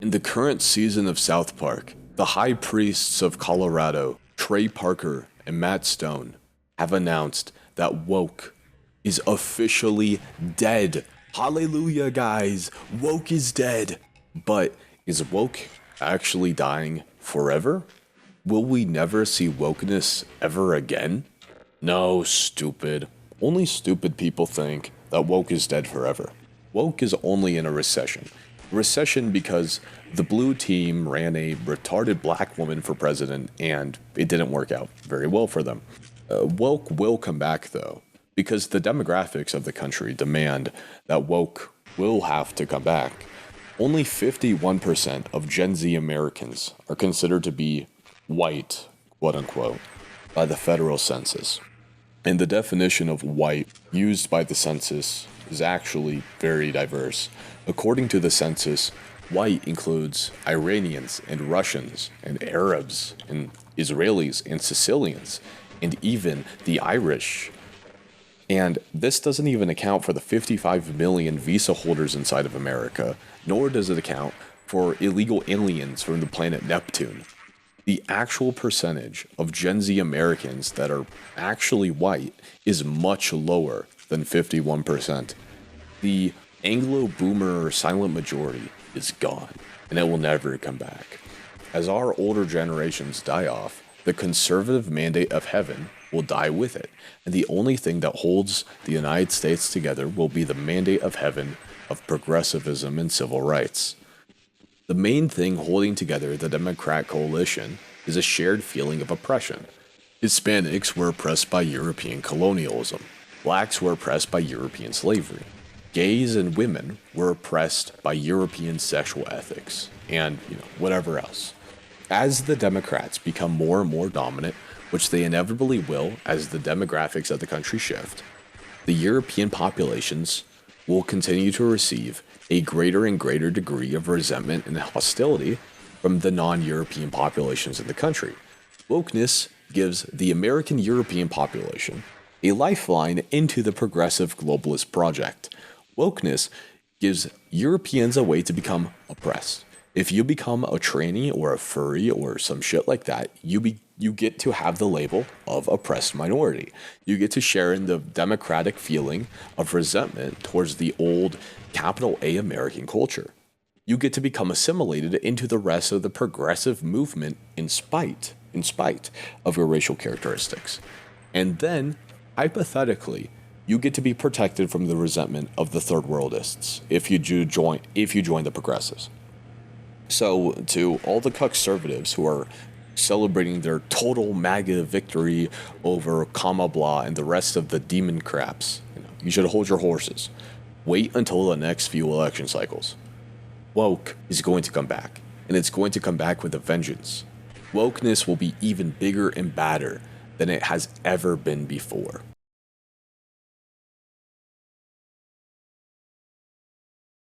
In the current season of South Park, the High Priests of Colorado, Trey Parker and Matt Stone, have announced that woke is officially dead. Hallelujah, guys! Woke is dead! But is woke actually dying forever? Will we never see wokeness ever again? No, stupid. Only stupid people think that woke is dead forever. Woke is only in a recession. Recession because the blue team ran a retarded black woman for president and it didn't work out very well for them. Woke will come back though, because the demographics of the country demand that woke will have to come back. Only 51% of Gen Z Americans are considered to be white, quote unquote, by the federal census. And the definition of white used by the census is actually very diverse. According to the census, white includes Iranians and Russians and Arabs and Israelis and Sicilians and even the Irish. And this doesn't even account for the 55 million visa holders inside of America, nor does it account for illegal aliens from the planet Neptune. The actual percentage of Gen Z Americans that are actually white is much lower than 51%. The Anglo-Boomer silent majority is gone, and it will never come back. As our older generations die off, the conservative mandate of heaven will die with it, and the only thing that holds the United States together will be the mandate of heaven of progressivism and civil rights. The main thing holding together the Democrat coalition is a shared feeling of oppression. Hispanics were oppressed by European colonialism. Blacks were oppressed by European slavery. Gays and women were oppressed by European sexual ethics, and whatever else. As the Democrats become more and more dominant, which they inevitably will as the demographics of the country shift, the European populations will continue to receive a greater and greater degree of resentment and hostility from the non-European populations in the country. Wokeness gives the American European population a lifeline into the progressive globalist project. Wokeness gives Europeans a way to become oppressed. If you become a tranny or a furry or some shit like that, you get to have the label of oppressed minority. You get to share in the democratic feeling of resentment towards the old capital A American culture. You get to become assimilated into the rest of the progressive movement in spite of your racial characteristics. And then, hypothetically, you get to be protected from the resentment of the third worldists if you join the progressives. So, to all the conservatives who are celebrating their total MAGA victory over Kamala and the rest of the demon craps, you should hold your horses. Wait until the next few election cycles. Woke is going to come back, and it's going to come back with a vengeance. Wokeness will be even bigger and badder than it has ever been before.